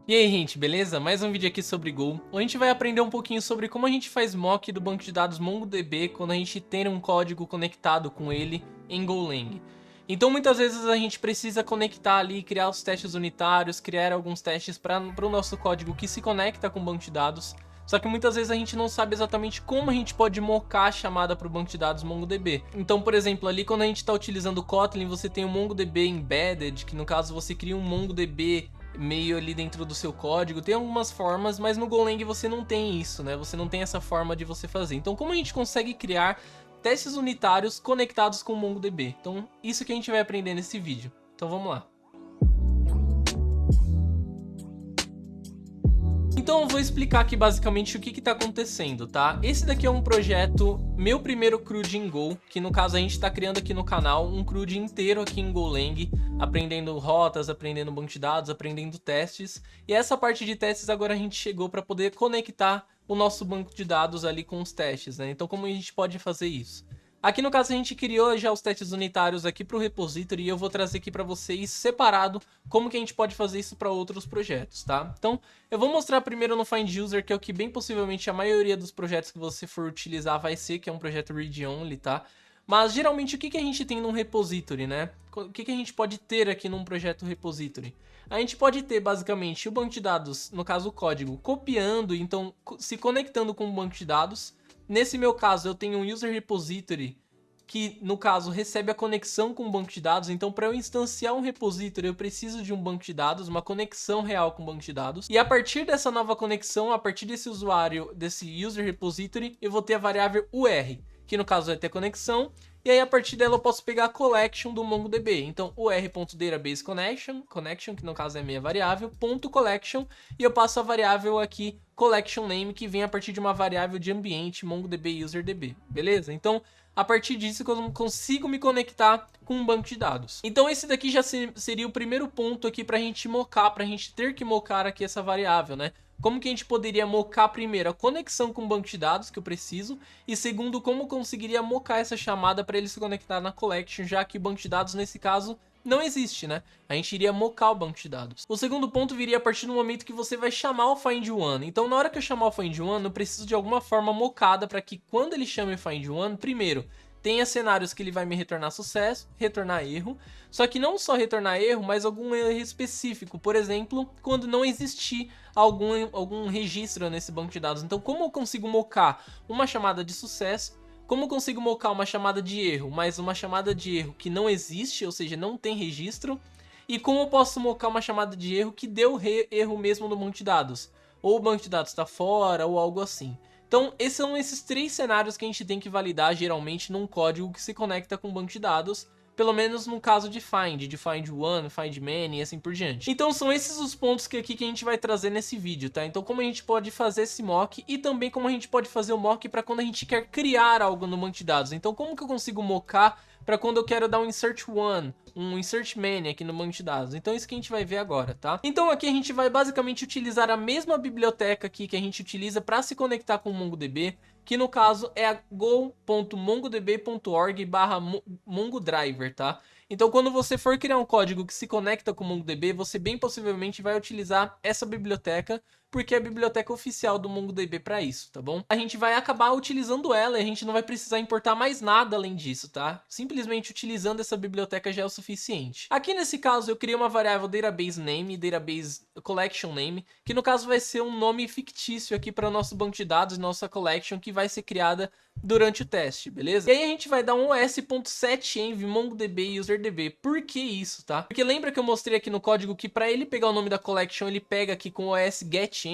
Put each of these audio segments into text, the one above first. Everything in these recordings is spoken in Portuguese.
E aí, gente, beleza? Mais um vídeo aqui sobre Go. Hoje a gente vai aprender um pouquinho sobre como a gente faz mock do banco de dados MongoDB quando a gente tem um código conectado com ele em Golang. Então muitas vezes a gente precisa conectar ali, criar os testes unitários, criar alguns testes para o nosso código que se conecta com o banco de dados. Só que muitas vezes a gente não sabe exatamente como a gente pode mocar a chamada para o banco de dados MongoDB. Então, por exemplo, ali quando a gente está utilizando o Kotlin, você tem o MongoDB Embedded, que no caso você cria um MongoDB meio ali dentro do seu código. Tem algumas formas, mas no Golang você não tem isso, né? Você não tem essa forma de você fazer. Então, como a gente consegue criar testes unitários conectados com o MongoDB? Então, isso que a gente vai aprender nesse vídeo. Então, vamos lá. Então eu vou explicar aqui basicamente o que está acontecendo, tá? Esse daqui é um projeto, meu primeiro CRUD em Go, que no caso a gente está criando aqui no canal um CRUD inteiro aqui em Golang, aprendendo rotas, aprendendo banco de dados, aprendendo testes. E essa parte de testes agora a gente chegou para poder conectar o nosso banco de dados ali com os testes, né? Então como a gente pode fazer isso? Aqui no caso a gente criou já os testes unitários aqui para o repository e eu vou trazer aqui para vocês separado como que a gente pode fazer isso para outros projetos, tá? Então eu vou mostrar primeiro no Find User, que é o que bem possivelmente a maioria dos projetos que você for utilizar vai ser, que é um projeto read-only, tá? Mas geralmente o que a gente tem num repository, né? O que a gente pode ter aqui num projeto repository? A gente pode ter basicamente o banco de dados, no caso o código, copiando, então se conectando com o banco de dados. Nesse meu caso, eu tenho um user repository que, no caso, recebe a conexão com o banco de dados. Então, para eu instanciar um repository, eu preciso de um banco de dados, uma conexão real com o banco de dados. E a partir dessa nova conexão, a partir desse usuário, desse user repository, eu vou ter a variável UR, que no caso vai ter conexão. E aí, a partir dela, eu posso pegar a collection do MongoDB. Então, ur.databaseConnection, que no caso é minha variável, .collection, e eu passo a variável aqui, collection name, que vem a partir de uma variável de ambiente MongoDB UserDB, beleza? Então, a partir disso eu consigo me conectar com um banco de dados. Então esse daqui já seria o primeiro ponto aqui para a gente mocar, para a gente ter que mocar aqui essa variável, né? Como que a gente poderia mocar primeiro a conexão com o banco de dados que eu preciso, e segundo, como conseguiria mocar essa chamada para ele se conectar na collection, já que o banco de dados nesse caso não existe, né? A gente iria mocar o banco de dados. O segundo ponto viria a partir do momento que você vai chamar o find one. Então, na hora que eu chamar o find one, eu preciso de alguma forma mocada para que quando ele chame o find one, primeiro, tenha cenários que ele vai me retornar sucesso, retornar erro, só que não só retornar erro, mas algum erro específico. Por exemplo, quando não existir algum registro nesse banco de dados. Então, como eu consigo mocar uma chamada de sucesso? Como eu consigo mocar uma chamada de erro, mas uma chamada de erro que não existe, ou seja, não tem registro? E como eu posso mocar uma chamada de erro que deu erro mesmo no banco de dados? Ou o banco de dados está fora, ou algo assim. Então, esses são esses três cenários que a gente tem que validar geralmente num código que se conecta com o banco de dados. Pelo menos no caso de find one, find many e assim por diante. Então são esses os pontos que a gente vai trazer nesse vídeo, tá? Então como a gente pode fazer esse mock e também como a gente pode fazer o mock para quando a gente quer criar algo no banco de dados. Então como que eu consigo mocar para quando eu quero dar um insert one, um insert many aqui no banco de dados. Então isso que a gente vai ver agora, tá? Então aqui a gente vai basicamente utilizar a mesma biblioteca aqui que a gente utiliza para se conectar com o MongoDB, que no caso é a go.mongodb.org/mongodriver, tá? Então quando você for criar um código que se conecta com o MongoDB, você bem possivelmente vai utilizar essa biblioteca, porque é a biblioteca oficial do MongoDB para isso, tá bom? A gente vai acabar utilizando ela e a gente não vai precisar importar mais nada além disso, tá? Simplesmente utilizando essa biblioteca já é o suficiente. Aqui nesse caso eu criei uma variável database name, database collection name, que no caso vai ser um nome fictício aqui para o nosso banco de dados, nossa collection, que vai ser criada durante o teste, beleza? E aí a gente vai dar um os.setEnv MongoDB UserDB. Por que isso, tá? Porque lembra que eu mostrei aqui no código que para ele pegar o nome da collection, ele pega aqui com o os.getEnv.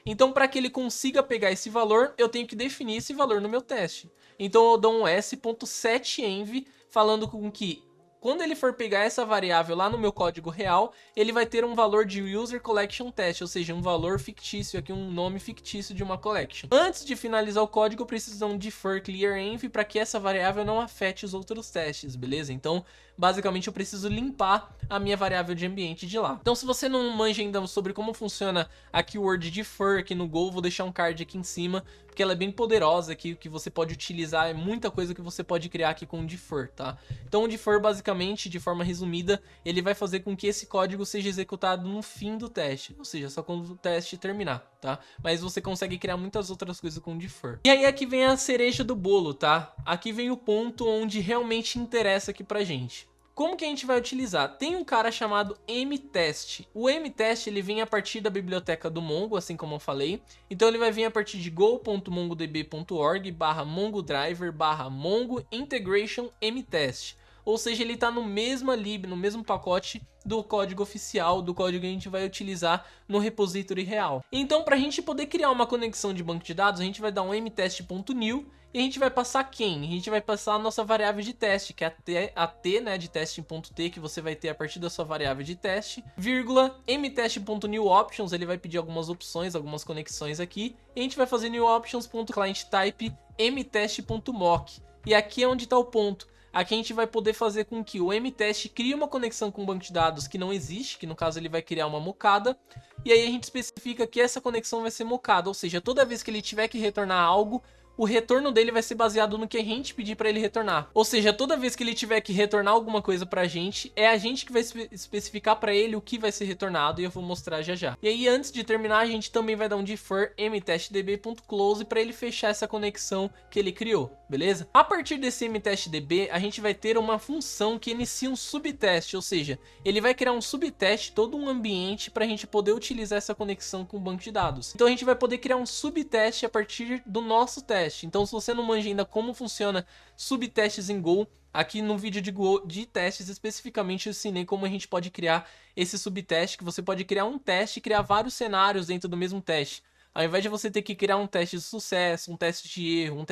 Então para que ele consiga pegar esse valor, eu tenho que definir esse valor no meu teste. Então eu dou um os.setEnv falando com que quando ele for pegar essa variável lá no meu código real, ele vai ter um valor de user collection test, ou seja, um valor fictício aqui, um nome fictício de uma collection. Antes de finalizar o código, eu preciso de um defer clear env para que essa variável não afete os outros testes, beleza? Então, basicamente eu preciso limpar a minha variável de ambiente de lá. Então se você não manja ainda sobre como funciona a keyword defer aqui no Go, vou deixar um card aqui em cima, porque ela é bem poderosa aqui, que você pode utilizar, é muita coisa que você pode criar aqui com o defer, tá? Então o defer, basicamente, de forma resumida, ele vai fazer com que esse código seja executado no fim do teste, ou seja, só quando o teste terminar, tá? Mas você consegue criar muitas outras coisas com o defer. E aí aqui vem a cereja do bolo, tá? Aqui vem o ponto onde realmente interessa aqui pra gente. Como que a gente vai utilizar? Tem um cara chamado mtest. O mtest ele vem a partir da biblioteca do Mongo, assim como eu falei. Então ele vai vir a partir de go.mongodb.org/mongodriver/mongo integration mtest. Ou seja, ele está no mesmo lib, no mesmo pacote do código oficial, do código que a gente vai utilizar no repository real. Então, para a gente poder criar uma conexão de banco de dados, a gente vai dar um mtest.new e a gente vai passar quem? A gente vai passar a nossa variável de teste, que é a t, né, de testing.t, que você vai ter a partir da sua variável de teste, vírgula, mtest.newOptions, ele vai pedir algumas opções, algumas conexões aqui, e a gente vai fazer newOptions.clientType mtest.mock. E aqui é onde está o ponto. Aqui a gente vai poder fazer com que o mtest crie uma conexão com um banco de dados que não existe, que no caso ele vai criar uma mocada, e aí a gente especifica que essa conexão vai ser mocada, ou seja, toda vez que ele tiver que retornar algo, o retorno dele vai ser baseado no que a gente pedir para ele retornar. Ou seja, toda vez que ele tiver que retornar alguma coisa pra gente, é a gente que vai especificar para ele o que vai ser retornado, e eu vou mostrar já já. E aí, antes de terminar, a gente também vai dar um defer mtestdb.close para ele fechar essa conexão que ele criou, beleza? A partir desse mtestdb, a gente vai ter uma função que inicia um subteste, ou seja, ele vai criar um subteste, todo um ambiente para a gente poder utilizar essa conexão com o banco de dados. Então a gente vai poder criar um subteste a partir do nosso teste. Então, se você não manja ainda como funciona subtestes em Go, aqui no vídeo de testes especificamente eu ensinei como a gente pode criar esse subteste, que você pode criar um teste e criar vários cenários dentro do mesmo teste. Ao invés de você ter que criar um teste de sucesso, um teste de erro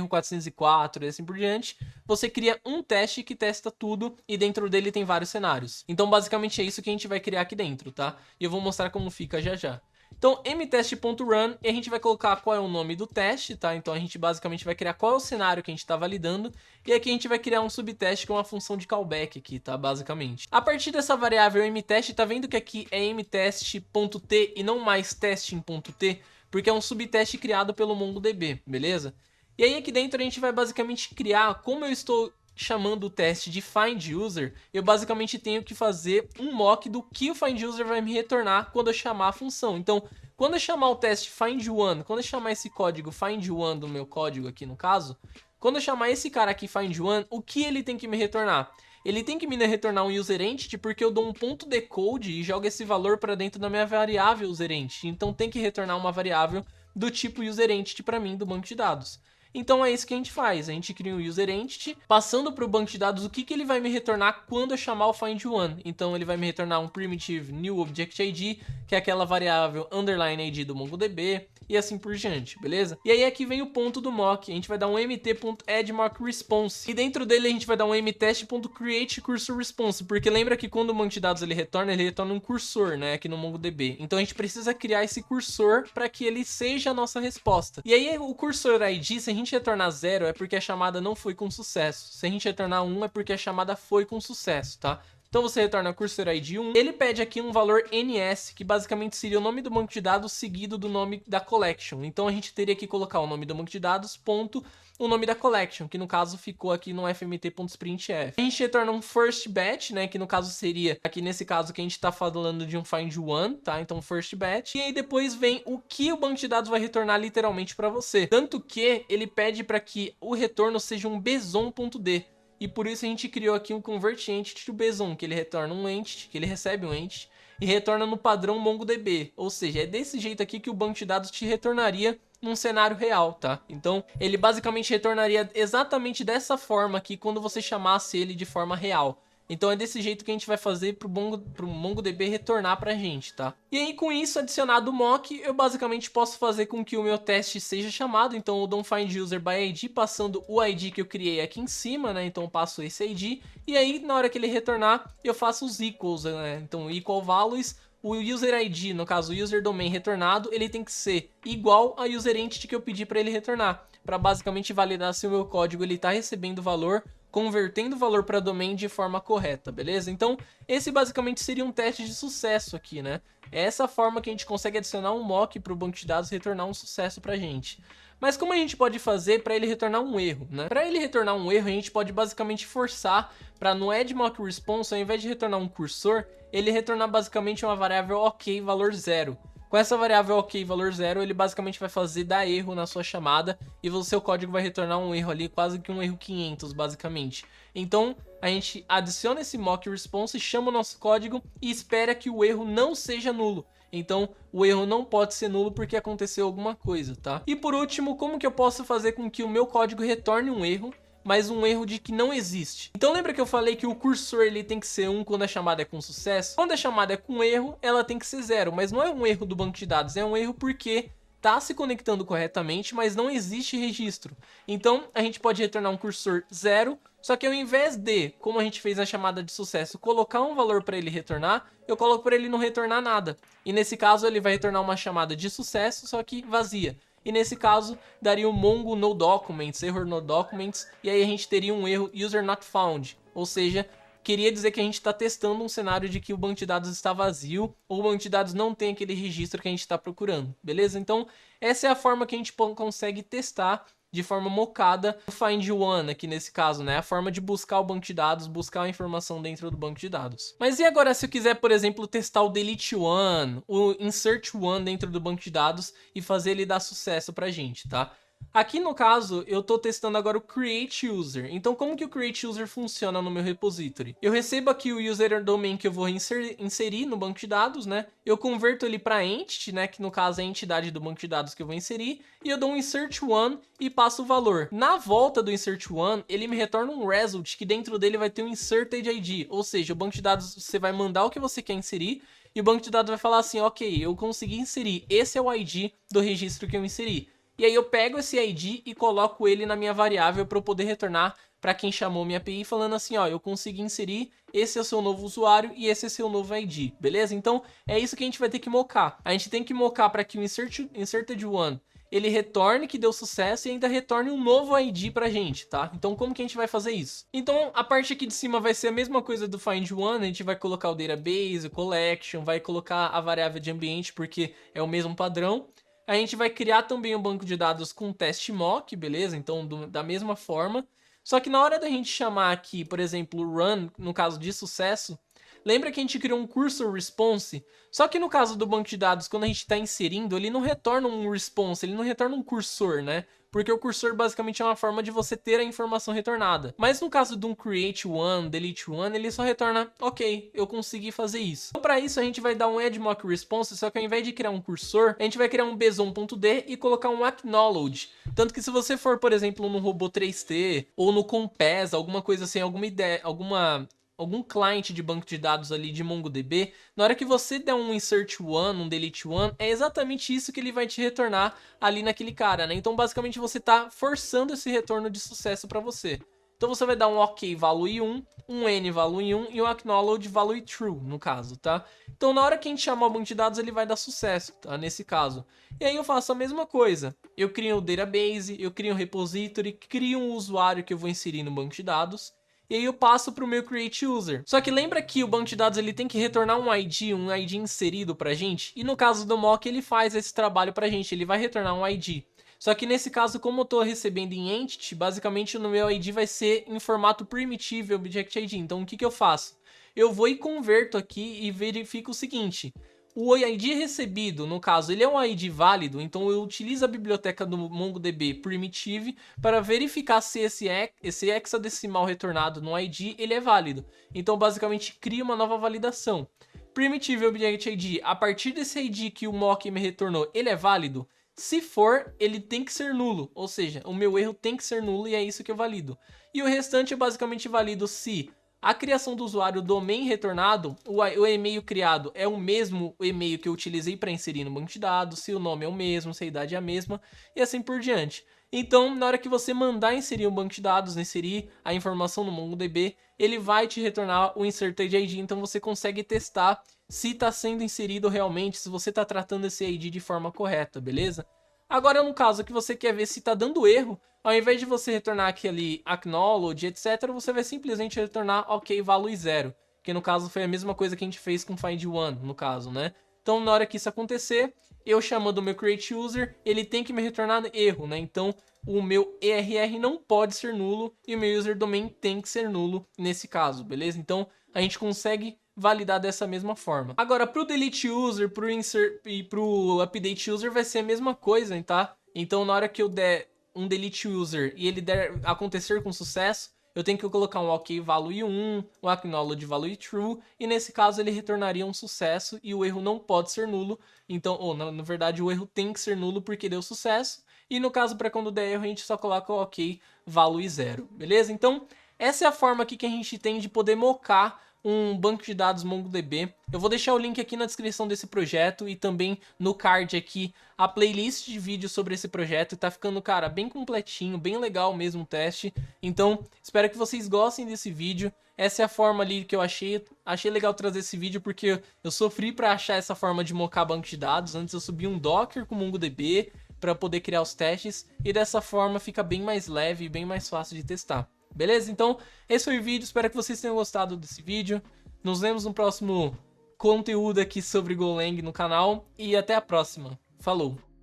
404 e assim por diante, você cria um teste que testa tudo e dentro dele tem vários cenários. Então, basicamente é isso que a gente vai criar aqui dentro, tá? E eu vou mostrar como fica já já. Então, mtest.run, e a gente vai colocar qual é o nome do teste, tá? Então, a gente basicamente vai criar qual é o cenário que a gente está validando, e aqui a gente vai criar um subteste que é uma função de callback aqui, tá? Basicamente. A partir dessa variável mtest, tá vendo que aqui é mtest.t e não mais testing.t, porque é um subteste criado pelo MongoDB, beleza? E aí aqui dentro a gente vai basicamente criar, como eu estou chamando o teste de findUser, eu basicamente tenho que fazer um mock do que o findUser vai me retornar quando eu chamar a função. Então, quando eu chamar o teste findOne, quando eu chamar esse código findOne do meu código aqui no caso, quando eu chamar esse cara aqui findOne, o que ele tem que me retornar? Ele tem que me retornar um userEntity porque eu dou um ponto decode e jogo esse valor para dentro da minha variável userEntity. Então tem que retornar uma variável do tipo userEntity para mim do banco de dados. Então é isso que a gente faz, a gente cria um userEntity, passando para o banco de dados o que ele vai me retornar quando eu chamar o findOne. Então ele vai me retornar um primitive newObjectID, que é aquela variável underline ID do MongoDB, e assim por diante, beleza? E aí aqui vem o ponto do mock, a gente vai dar um mt.addMockResponse, e dentro dele a gente vai dar um mtest.createCursorResponse, porque lembra que quando o banco de dados ele retorna um cursor, né, aqui no MongoDB. Então a gente precisa criar esse cursor para que ele seja a nossa resposta. E aí o cursor ID, se a gente retornar 0 é porque a chamada não foi com sucesso. Se a gente retornar 1 é porque a chamada foi com sucesso, tá? Então você retorna cursor ID 1, ele pede aqui um valor NS, que basicamente seria o nome do banco de dados seguido do nome da collection. Então a gente teria que colocar o nome do banco de dados, ponto, o nome da collection, que no caso ficou aqui no fmt.sprintf. A gente retorna um first batch, né, que no caso seria, aqui nesse caso que a gente tá falando de um findOne, tá? Então first batch. E aí depois vem o que o banco de dados vai retornar literalmente para você. Tanto que ele pede para que o retorno seja um besom.d. E por isso a gente criou aqui um convertEntity to besom, que ele retorna um entity, que ele recebe um entity, e retorna no padrão MongoDB. Ou seja, é desse jeito aqui que o banco de dados te retornaria num cenário real, tá? Então, ele basicamente retornaria exatamente dessa forma aqui quando você chamasse ele de forma real. Então é desse jeito que a gente vai fazer pro MongoDB retornar pra gente, tá? E aí com isso adicionado o mock, eu basicamente posso fazer com que o meu teste seja chamado. Então eu dou um findUserById passando o ID que eu criei aqui em cima, né? Então eu passo esse ID e aí na hora que ele retornar eu faço os equals, né? Então equal values, o userID, no caso o userDomain retornado, ele tem que ser igual a userEntity que eu pedi para ele retornar, para basicamente validar se o meu código ele tá recebendo valor convertendo o valor para domain de forma correta, beleza? Então, esse basicamente seria um teste de sucesso aqui, né? É essa forma que a gente consegue adicionar um mock para o banco de dados e retornar um sucesso para a gente. Mas como a gente pode fazer para ele retornar um erro, né? Para ele retornar um erro, a gente pode basicamente forçar para no add_mock_response, ao invés de retornar um cursor, ele retornar basicamente uma variável ok valor 0. Com essa variável ok valor 0, ele basicamente vai fazer dar erro na sua chamada e o seu código vai retornar um erro ali, quase que um erro 500 basicamente. Então a gente adiciona esse mock response, chama o nosso código e espera que o erro não seja nulo. Então o erro não pode ser nulo porque aconteceu alguma coisa, tá? E por último, como que eu posso fazer com que o meu código retorne um erro, mas um erro de que não existe? Então lembra que eu falei que o cursor ele tem que ser 1 quando a chamada é com sucesso? Quando a chamada é com erro, ela tem que ser 0, mas não é um erro do banco de dados, é um erro porque tá se conectando corretamente, mas não existe registro. Então a gente pode retornar um cursor 0, só que ao invés de, como a gente fez a chamada de sucesso, colocar um valor para ele retornar, eu coloco para ele não retornar nada. E nesse caso ele vai retornar uma chamada de sucesso, só que vazia. E nesse caso, daria o Mongo no documents, error no documents, e aí a gente teria um erro user not found. Ou seja, queria dizer que a gente está testando um cenário de que o banco de dados está vazio, ou o banco de dados não tem aquele registro que a gente está procurando, beleza? Então, essa é a forma que a gente consegue testar de forma mocada o find one aqui nesse caso, né? A forma de buscar o banco de dados, buscar a informação dentro do banco de dados. Mas e agora se eu quiser, por exemplo, testar o delete one, o insert one dentro do banco de dados e fazer ele dar sucesso pra gente, tá? Aqui no caso, eu tô testando agora o create user. Então como que o create user funciona no meu repository? Eu recebo aqui o user domain que eu vou inserir no banco de dados, né? Eu converto ele para entity, né? Que no caso é a entidade do banco de dados que eu vou inserir. E eu dou um insert one e passo o valor. Na volta do insert one, ele me retorna um result que dentro dele vai ter um inserted ID. Ou seja, o banco de dados você vai mandar o que você quer inserir. E o banco de dados vai falar assim, ok, eu consegui inserir. Esse é o ID do registro que eu inseri. E aí eu pego esse ID e coloco ele na minha variável para eu poder retornar para quem chamou minha API falando assim, ó, eu consegui inserir, esse é o seu novo usuário e esse é o seu novo ID, beleza? Então é isso que a gente vai ter que mocar. A gente tem que mocar para que o inserted one ele retorne que deu sucesso e ainda retorne um novo ID pra gente, tá? Então como que a gente vai fazer isso? Então a parte aqui de cima vai ser a mesma coisa do find one, a gente vai colocar o database, o collection, vai colocar a variável de ambiente porque é o mesmo padrão. A gente vai criar também um banco de dados com teste mock, beleza? Então, da mesma forma. Só que na hora da gente chamar aqui, por exemplo, run, no caso de sucesso, lembra que a gente criou um cursor response? Só que no caso do banco de dados, quando a gente está inserindo, ele não retorna um response, ele não retorna um cursor, né? Porque o cursor basicamente é uma forma de você ter a informação retornada. Mas no caso de um create one, delete one, ele só retorna, ok, eu consegui fazer isso. Então para isso a gente vai dar um add mock response, só que ao invés de criar um cursor, a gente vai criar um besom.d e colocar um acknowledge. Tanto que se você for, por exemplo, no robô 3T ou no Compass, alguma coisa assim, algum client de banco de dados ali de MongoDB, na hora que você der um insert one, um delete one, é exatamente isso que ele vai te retornar ali naquele cara, né? Então basicamente você tá forçando esse retorno de sucesso para você. Então você vai dar um ok value 1, um n value 1 e um acknowledge value true, no caso, tá? Então na hora que a gente chamar o banco de dados, ele vai dar sucesso, tá? Nesse caso. E aí eu faço a mesma coisa. Eu crio o database, eu crio um repository, crio um usuário que eu vou inserir no banco de dados. E aí eu passo para o meu create user. Só que lembra que o banco de dados ele tem que retornar um ID inserido pra gente? E no caso do mock ele faz esse trabalho pra gente, ele vai retornar um ID. Só que nesse caso, como eu estou recebendo em entity, basicamente no meu ID vai ser em formato primitive object ID. Então o que eu faço? Eu vou e converto aqui e verifico o seguinte. O ID recebido, no caso, ele é um ID válido, então eu utilizo a biblioteca do MongoDB Primitive para verificar se esse hexadecimal retornado no ID ele é válido. Então, basicamente, cria uma nova validação. Primitive Object ID, a partir desse ID que o mock me retornou, ele é válido? Se for, ele tem que ser nulo, ou seja, o meu erro tem que ser nulo e é isso que eu valido. E o restante eu basicamente valido se a criação do usuário, o domain retornado, o e-mail criado é o mesmo e-mail que eu utilizei para inserir no banco de dados, se o nome é o mesmo, se a idade é a mesma e assim por diante. Então, na hora que você mandar inserir um banco de dados, inserir a informação no MongoDB, ele vai te retornar o inserted ID, então você consegue testar se está sendo inserido realmente, se você está tratando esse ID de forma correta, beleza? Agora, no caso que você quer ver se tá dando erro, ao invés de você retornar aquele acknowledge, etc., você vai simplesmente retornar ok, value 0. Que no caso foi a mesma coisa que a gente fez com find one, no caso, né? Então, na hora que isso acontecer, eu chamando o meu create user, ele tem que me retornar erro, né? Então, o meu ERR não pode ser nulo e o meu user domain tem que ser nulo nesse caso, beleza? Então, a gente consegue validar dessa mesma forma. Agora, para o delete user, para o insert e para o update user vai ser a mesma coisa, tá? Então, na hora que eu der um delete user e ele der acontecer com sucesso, eu tenho que colocar um ok value 1, um acknowledge value true, e nesse caso ele retornaria um sucesso e o erro não pode ser nulo. Então, ou na verdade o erro tem que ser nulo porque deu sucesso. E no caso para quando der erro a gente só coloca o ok value 0, beleza? Então, essa é a forma aqui que a gente tem de poder mocar um banco de dados MongoDB. Eu vou deixar o link aqui na descrição desse projeto e também no card aqui a playlist de vídeos sobre esse projeto. Tá ficando, cara, bem completinho, bem legal mesmo o teste. Então, espero que vocês gostem desse vídeo. Essa é a forma ali que eu achei legal trazer esse vídeo porque eu sofri para achar essa forma de mocar banco de dados. Antes eu subi um Docker com MongoDB para poder criar os testes e dessa forma fica bem mais leve e bem mais fácil de testar. Beleza? Então, esse foi o vídeo. Espero que vocês tenham gostado desse vídeo. Nos vemos no próximo conteúdo aqui sobre Golang no canal. E até a próxima. Falou!